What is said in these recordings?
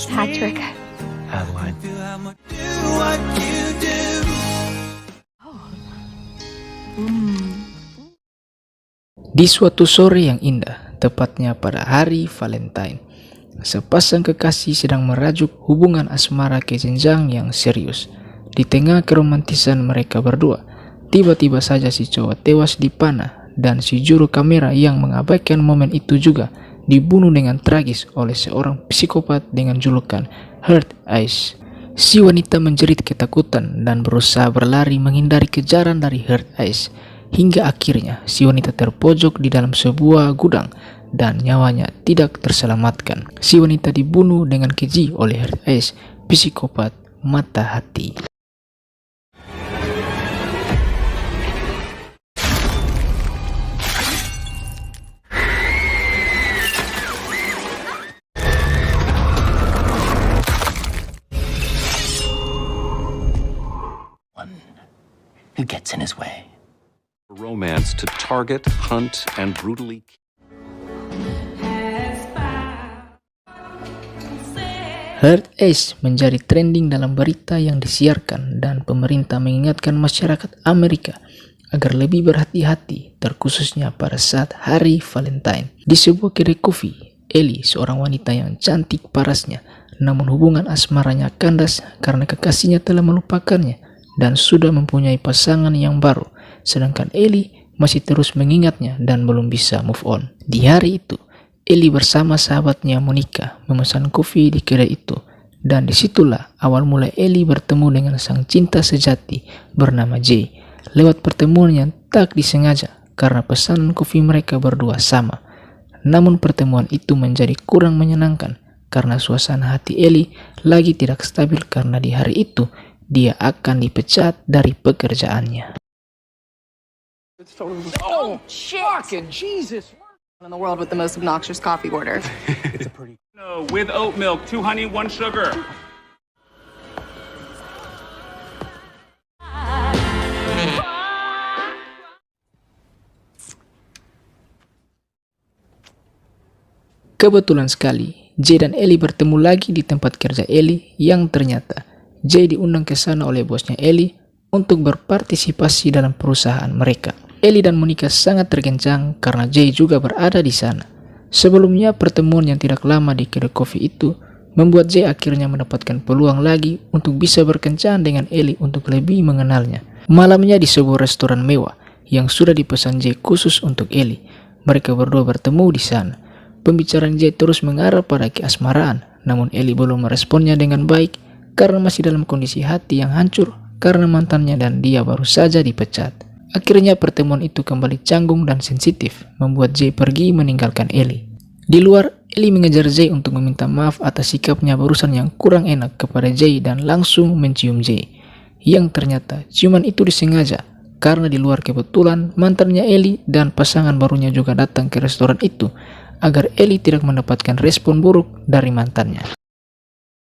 Patrick. Adeline. Di suatu sore yang indah, tepatnya pada hari Valentine, sepasang kekasih sedang merajuk hubungan asmara ke jenjang yang serius. Di tengah keromantisan mereka berdua, tiba-tiba saja si cowok tewas dipanah dan si juru kamera yang mengabaikan momen itu juga dibunuh dengan tragis oleh seorang psikopat dengan julukan Heart Eyes. Si wanita menjerit ketakutan dan berusaha berlari menghindari kejaran dari Heart Eyes. Hingga akhirnya si wanita terpojok di dalam sebuah gudang dan nyawanya tidak terselamatkan. Si wanita dibunuh dengan keji oleh Heart Eyes, psikopat mata hati. Who gets in his way? Romance to target, hunt, and brutally Heart Eyes menjadi trending dalam berita yang disiarkan dan pemerintah mengingatkan masyarakat Amerika agar lebih berhati-hati terkhususnya pada saat hari Valentine. Di sebuah kedai kopi, Ellie, seorang wanita yang cantik parasnya, namun hubungan asmaranya kandas karena kekasihnya telah melupakannya dan sudah mempunyai pasangan yang baru, sedangkan Ellie masih terus mengingatnya dan belum bisa move on. Di hari itu, Ellie bersama sahabatnya Monica memesan kopi di kedai itu, dan disitulah awal mula Ellie bertemu dengan sang cinta sejati bernama Jay. Lewat pertemuan yang tak disengaja karena pesanan kopi mereka berdua sama. Namun pertemuan itu menjadi kurang menyenangkan karena suasana hati Ellie lagi tidak stabil karena di hari itu dia akan dipecat dari pekerjaannya. Oh, shit! Fucking Jesus! In the world with the most obnoxious coffee order. No, with oat milk, 2 honey, 1 sugar. Kebetulan sekali, Jay dan Ellie bertemu lagi di tempat kerja Ellie yang ternyata Jay diundang ke sana oleh bosnya Ellie untuk berpartisipasi dalam perusahaan mereka. Ellie dan Monica sangat tergencang karena Jay juga berada di sana. Sebelumnya, pertemuan yang tidak lama di kedai kopi itu membuat Jay akhirnya mendapatkan peluang lagi untuk bisa berkencan dengan Ellie untuk lebih mengenalnya. Malamnya di sebuah restoran mewah yang sudah dipesan Jay khusus untuk Ellie. Mereka berdua bertemu di sana. Pembicaraan Jay terus mengarah pada keasmaraan, namun Ellie belum meresponnya dengan baik karena masih dalam kondisi hati yang hancur karena mantannya dan dia baru saja dipecat. Akhirnya pertemuan itu kembali canggung dan sensitif, membuat Jay pergi meninggalkan Ellie. Di luar, Ellie mengejar Jay untuk meminta maaf atas sikapnya barusan yang kurang enak kepada Jay dan langsung mencium Jay. Yang ternyata ciuman itu disengaja karena di luar kebetulan mantannya Ellie dan pasangan barunya juga datang ke restoran itu agar Ellie tidak mendapatkan respon buruk dari mantannya.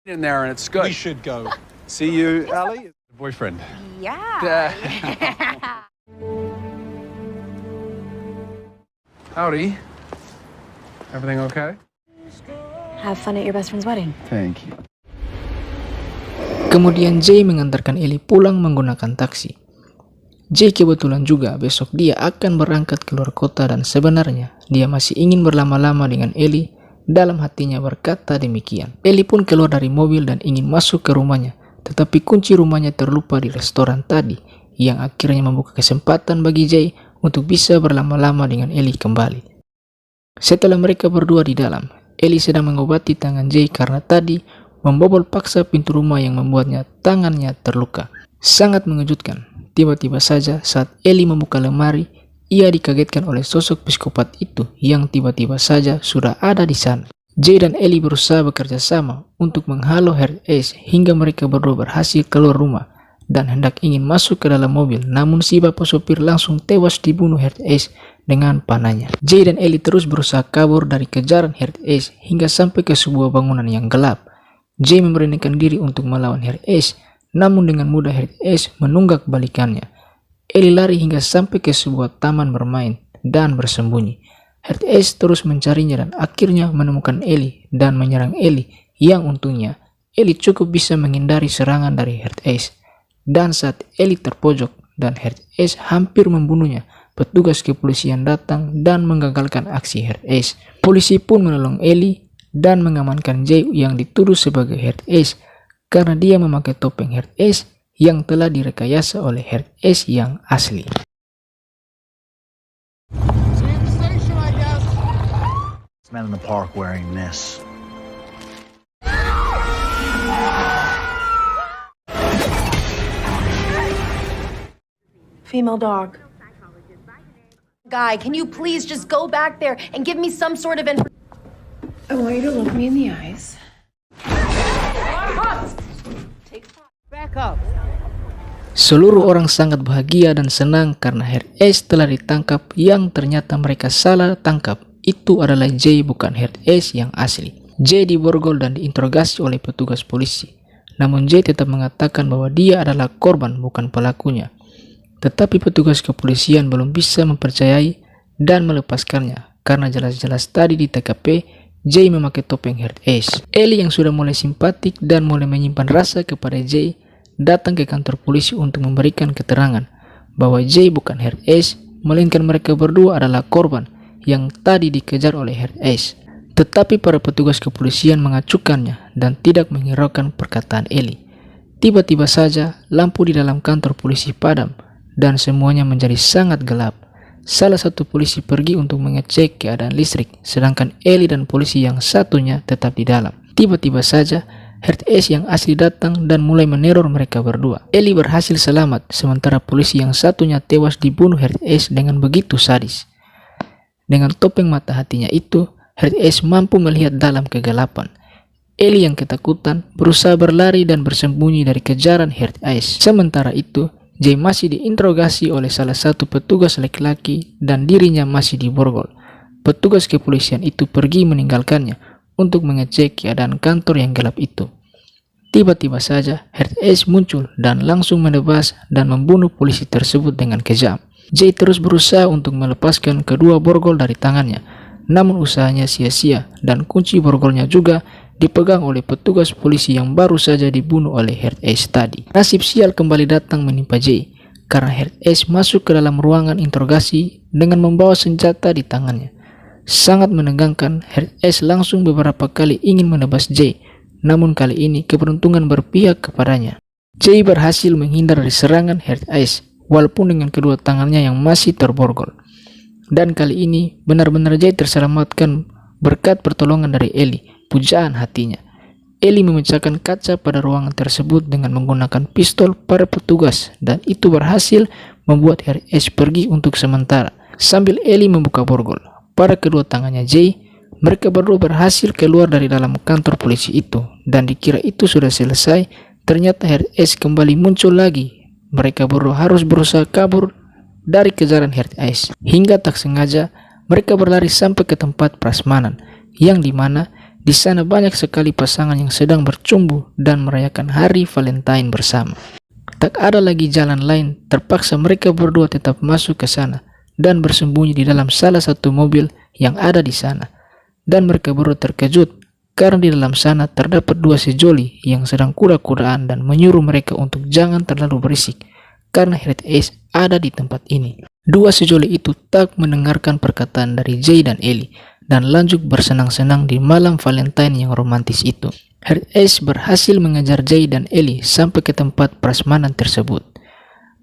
In there and it's good. We should go. See you, Ali. Boyfriend. Yeah. Howdy. Everything okay? Have fun at your best friend's wedding. Thank you. Kemudian Jay mengantarkan Ellie pulang menggunakan taksi. Jay kebetulan juga besok dia akan berangkat keluar kota dan sebenarnya dia masih ingin berlama-lama dengan Ellie. Dalam hatinya berkata demikian. Ellie pun keluar dari mobil dan ingin masuk ke rumahnya, tetapi kunci rumahnya terlupa di restoran tadi, yang akhirnya membuka kesempatan bagi Jay untuk bisa berlama-lama dengan Ellie kembali. Setelah mereka berdua di dalam, Ellie sedang mengobati tangan Jay karena tadi membobol paksa pintu rumah yang membuatnya tangannya terluka. Sangat mengejutkan, tiba-tiba saja saat Ellie membuka lemari, ia dikagetkan oleh sosok psikopat itu yang tiba-tiba saja sudah ada di sana. Jay dan Ellie berusaha bekerja sama untuk menghalau Heart Eyes hingga mereka berdua berhasil keluar rumah dan hendak ingin masuk ke dalam mobil, namun si bapak sopir langsung tewas dibunuh Heart Eyes dengan panahnya. Jay dan Ellie terus berusaha kabur dari kejaran Heart Eyes hingga sampai ke sebuah bangunan yang gelap. Jay memberanikan diri untuk melawan Heart Eyes, namun dengan mudah Heart Eyes menunggak balikannya. Ellie lari hingga sampai ke sebuah taman bermain dan bersembunyi. Heart Eyes terus mencarinya dan akhirnya menemukan Ellie dan menyerang Ellie yang untungnya Ellie cukup bisa menghindari serangan dari Heart Ace. Dan saat Ellie terpojok dan Heart Ace hampir membunuhnya, petugas kepolisian datang dan menggagalkan aksi Heart Ace. Polisi pun menolong Ellie dan mengamankan Jay yang dituduh sebagai Heart Ace karena dia memakai topeng Heart Ace yang telah direkayasa oleh Heart Ace yang asli. Man in the park wearing this. Female dog. Guy, can you please just go back there and give me some sort of information? I want you to look me in the eyes. Seluruh orang sangat bahagia dan senang karena Heart Ace telah ditangkap yang ternyata mereka salah tangkap. Itu adalah Jay, bukan Heart Ace yang asli. Jay diborgol dan diinterogasi oleh petugas polisi. Namun Jay tetap mengatakan bahwa dia adalah korban, bukan pelakunya. Tetapi petugas kepolisian belum bisa mempercayai dan melepaskannya karena jelas-jelas tadi di TKP Jay memakai topeng Heart Ace. Ellie yang sudah mulai simpatik dan mulai menyimpan rasa kepada Jay datang ke kantor polisi untuk memberikan keterangan bahwa Jay bukan Heart Ace, melainkan mereka berdua adalah korban yang tadi dikejar oleh Heart Ace. Tetapi para petugas kepolisian mengacukannya dan tidak menghiraukan perkataan Ellie. Tiba-tiba saja lampu di dalam kantor polisi padam dan semuanya menjadi sangat gelap. Salah satu polisi pergi untuk mengecek keadaan listrik, sedangkan Ellie dan polisi yang satunya tetap di dalam. Tiba-tiba saja Heart Ace yang asli datang dan mulai meneror mereka berdua. Ellie berhasil selamat, sementara polisi yang satunya tewas dibunuh Heart Ace dengan begitu sadis. Dengan topeng mata hatinya itu, Heart Ace mampu melihat dalam kegelapan. Ellie yang ketakutan berusaha berlari dan bersembunyi dari kejaran Heart Ace. Sementara itu, Jay masih diinterogasi oleh salah satu petugas laki-laki dan dirinya masih diborgol. Petugas kepolisian itu pergi meninggalkannya untuk mengecek keadaan kantor yang gelap itu. Tiba-tiba saja Heart Ace muncul dan langsung menebas dan membunuh polisi tersebut dengan kejam. Jay terus berusaha untuk melepaskan kedua borgol dari tangannya, namun usahanya sia-sia dan kunci borgolnya juga dipegang oleh petugas polisi yang baru saja dibunuh oleh Heart Ace tadi. Nasib sial kembali datang menimpa Jay karena Heart Ace masuk ke dalam ruangan interogasi dengan membawa senjata di tangannya. Sangat menegangkan, Heart Ace langsung beberapa kali ingin menebas Jay, namun kali ini keberuntungan berpihak kepadanya. Jay berhasil menghindar dari serangan Heart Ace walaupun dengan kedua tangannya yang masih terborgol. Dan kali ini benar-benar Jay terselamatkan berkat pertolongan dari Ellie, pujaan hatinya. Ellie memecahkan kaca pada ruangan tersebut dengan menggunakan pistol para petugas dan itu berhasil membuat Heart Ace pergi untuk sementara. Sambil Ellie membuka borgol pada kedua tangannya Jay, mereka berdua berhasil keluar dari dalam kantor polisi itu dan dikira itu sudah selesai. Ternyata Heart Ace kembali muncul lagi. Mereka berdua harus berusaha kabur dari kejaran Heart Ace. Hingga tak sengaja mereka berlari sampai ke tempat prasmanan, yang dimana di sana banyak sekali pasangan yang sedang bercumbu dan merayakan hari Valentine bersama. Tak ada lagi jalan lain, terpaksa mereka berdua tetap masuk ke sana dan bersembunyi di dalam salah satu mobil yang ada di sana. Dan mereka berdua terkejut karena di dalam sana terdapat dua sejoli yang sedang kuda-kudaan dan menyuruh mereka untuk jangan terlalu berisik karena Heart Ace ada di tempat ini. Dua sejoli itu tak mendengarkan perkataan dari Jay dan Ellie dan lanjut bersenang-senang di malam Valentine yang romantis itu. Heart Ace berhasil mengejar Jay dan Ellie sampai ke tempat prasmanan tersebut.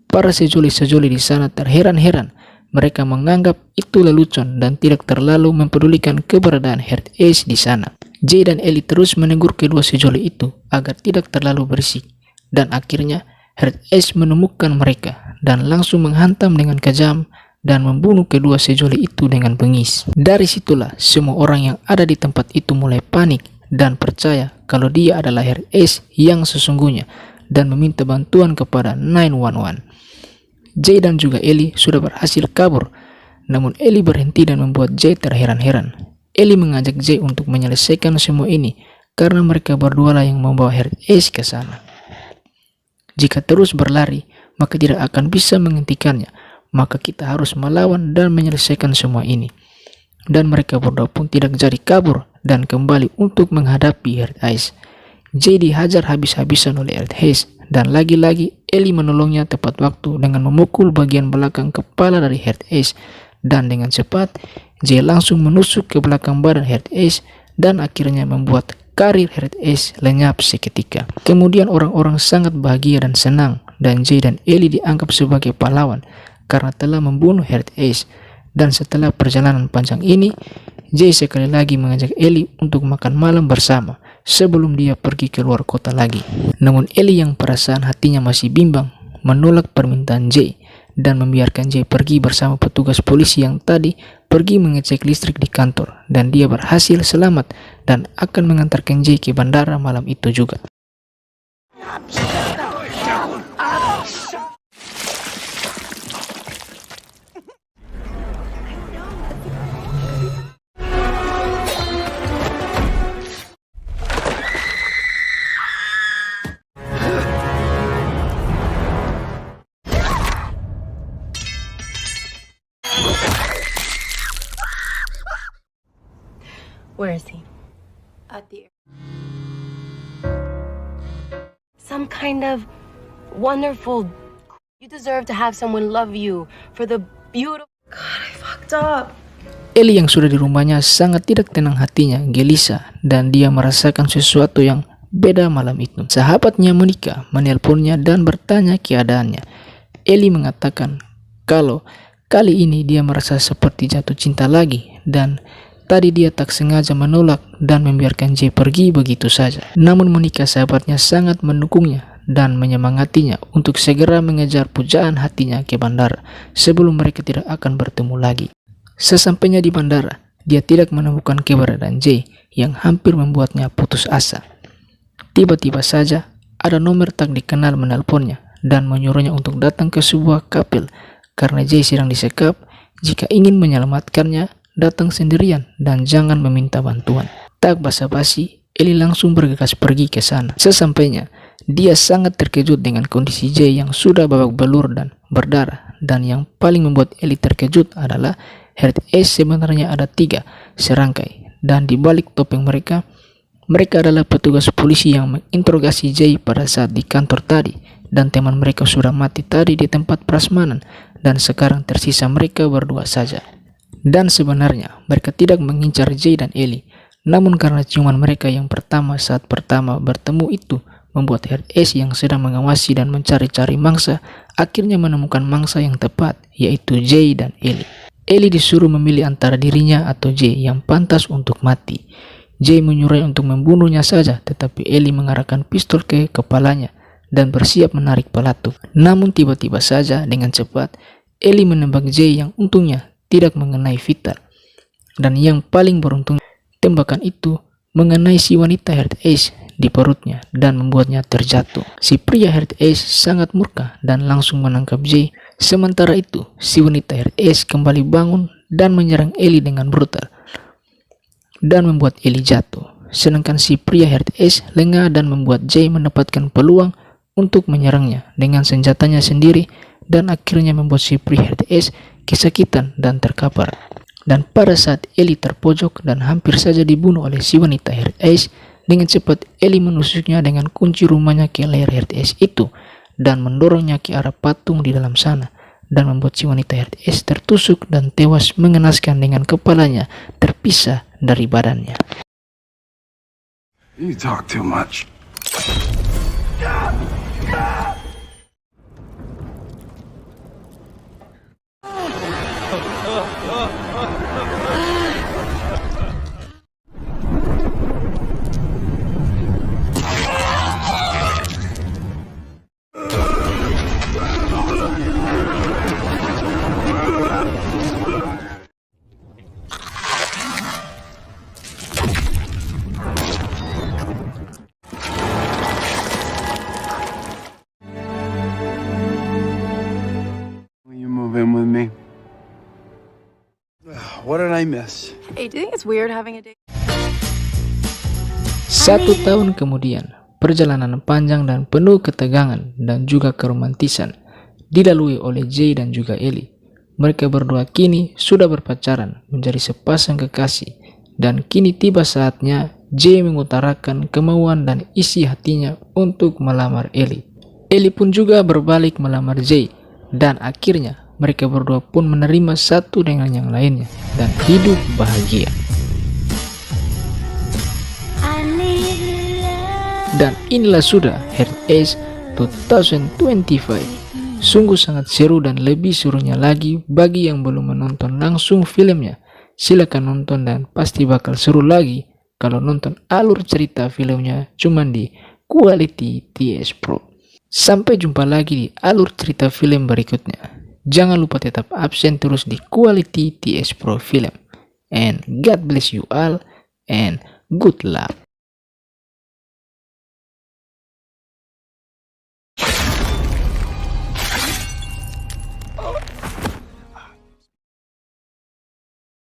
Para sejoli-sejoli di sana terheran-heran. Mereka menganggap itu lelucon dan tidak terlalu mempedulikan keberadaan Heart Ace di sana. Jay dan Ellie terus menegur kedua sejoli itu agar tidak terlalu berisik. Dan akhirnya Heart Ace menemukan mereka dan langsung menghantam dengan kejam dan membunuh kedua sejoli itu dengan bengis. Dari situlah semua orang yang ada di tempat itu mulai panik dan percaya kalau dia adalah Heart Ace yang sesungguhnya dan meminta bantuan kepada 911. Jay dan juga Ellie sudah berhasil kabur, namun Ellie berhenti dan membuat Jay terheran-heran. Ellie mengajak Jay untuk menyelesaikan semua ini karena mereka berdua lah yang membawa Heart Ace ke sana. Jika terus berlari, maka tidak akan bisa menghentikannya. Maka kita harus melawan dan menyelesaikan semua ini. Dan mereka berdua pun tidak jadi kabur dan kembali untuk menghadapi Heart Ice. Jay dihajar habis-habisan oleh Heart Ice dan lagi-lagi Ellie menolongnya tepat waktu dengan memukul bagian belakang kepala dari Heart Ice, dan dengan cepat Jay langsung menusuk ke belakang badan Heart Ice dan akhirnya membuat karir Heart Ice lenyap seketika. Kemudian orang-orang sangat bahagia dan senang, dan Jay dan Ellie dianggap sebagai pahlawan karena telah membunuh Heart Ice. Dan setelah perjalanan panjang ini, Jay sekali lagi mengajak Ellie untuk makan malam bersama sebelum dia pergi ke luar kota lagi. Namun Ellie yang perasaan hatinya masih bimbang menolak permintaan Jay dan membiarkan Jay pergi bersama petugas polisi yang tadi pergi mengecek listrik di kantor, dan dia berhasil selamat dan akan mengantarkan Jay ke bandara malam itu juga. Where is he? At the some kind of wonderful. You deserve to have someone love you for the beautiful. God, I fucked up. Ellie yang sudah di rumahnya sangat tidak tenang hatinya, gelisah, dan dia merasakan sesuatu yang beda malam itu. Sahabatnya Monica menelponnya dan bertanya keadaannya. Ellie mengatakan kalau kali ini dia merasa seperti jatuh cinta lagi, dan tadi dia tak sengaja menolak dan membiarkan Jay pergi begitu saja. Namun Monica sahabatnya sangat mendukungnya dan menyemangatinya untuk segera mengejar pujaan hatinya ke bandara sebelum mereka tidak akan bertemu lagi. Sesampainya di bandara, dia tidak menemukan keberadaan Jay yang hampir membuatnya putus asa. Tiba-tiba saja ada nomor tak dikenal menelponnya dan menyuruhnya untuk datang ke sebuah kapel karena Jay sedang disekap. Jika ingin menyelamatkannya, datang sendirian dan jangan meminta bantuan. Tak basa-basi, Ellie langsung bergegas pergi ke sana. Sesampainya, dia sangat terkejut dengan kondisi Jay yang sudah babak belur dan berdarah. Dan yang paling membuat Ellie terkejut adalah Heart Ice sebenarnya ada 3 serangkai. Dan di balik topeng mereka adalah petugas polisi yang menginterogasi Jay pada saat di kantor tadi. Dan teman mereka sudah mati tadi di tempat prasmanan, dan sekarang tersisa mereka berdua saja. Dan sebenarnya mereka tidak mengincar Jay dan Ellie, namun karena ciuman mereka yang pertama saat pertama bertemu itu membuat Heart Ice yang sedang mengawasi dan mencari-cari mangsa akhirnya menemukan mangsa yang tepat, yaitu Jay dan Ellie. Ellie disuruh memilih antara dirinya atau Jay yang pantas untuk mati. Jay menyuruhnya untuk membunuhnya saja, tetapi Ellie mengarahkan pistol ke kepalanya dan bersiap menarik pelatuk. Namun tiba-tiba saja dengan cepat Ellie menembak Jay yang untungnya tidak mengenai vital, dan yang paling beruntung tembakan itu mengenai si wanita Heart Ice di perutnya dan membuatnya terjatuh. Si pria Heart Ice sangat murka dan langsung menangkap Jay. Sementara itu si wanita Heart Ice kembali bangun dan menyerang Ellie dengan brutal dan membuat Ellie jatuh, sedangkan si pria Heart Ice lengah dan membuat Jay mendapatkan peluang untuk menyerangnya dengan senjatanya sendiri, dan akhirnya membuat si pria Heart Ice kesakitan dan terkapar. Dan pada saat Ellie terpojok dan hampir saja dibunuh oleh si wanita Heart Ice, dengan cepat Ellie menusuknya dengan kunci rumahnya ke leher Heart Ice itu dan mendorongnya ke arah patung di dalam sana, dan membuat si wanita Heart Ice tertusuk dan tewas mengenaskan dengan kepalanya terpisah dari badannya. You talk too much. In with me. What did I miss? Hey, do you think it's weird having a date? 1 tahun kemudian, perjalanan panjang dan penuh ketegangan dan juga keromantisan dilalui oleh Jay dan juga Ellie. Mereka berdua kini sudah berpacaran, menjadi sepasang kekasih, dan kini tiba saatnya J mengutarakan kemauan dan isi hatinya untuk melamar Ellie. Ellie pun juga berbalik melamar J, dan akhirnya mereka berdua pun menerima satu dengan yang lainnya dan hidup bahagia. Dan inilah sudah Hard Ace 2025. Sungguh sangat seru, dan lebih serunya lagi bagi yang belum menonton langsung filmnya, silakan nonton dan pasti bakal seru lagi kalau nonton alur cerita filmnya cuman di Quality TS Pro. Sampai jumpa lagi di alur cerita film berikutnya. Jangan lupa tetap absen terus di Quality TS Pro Film. And God bless you all and good luck.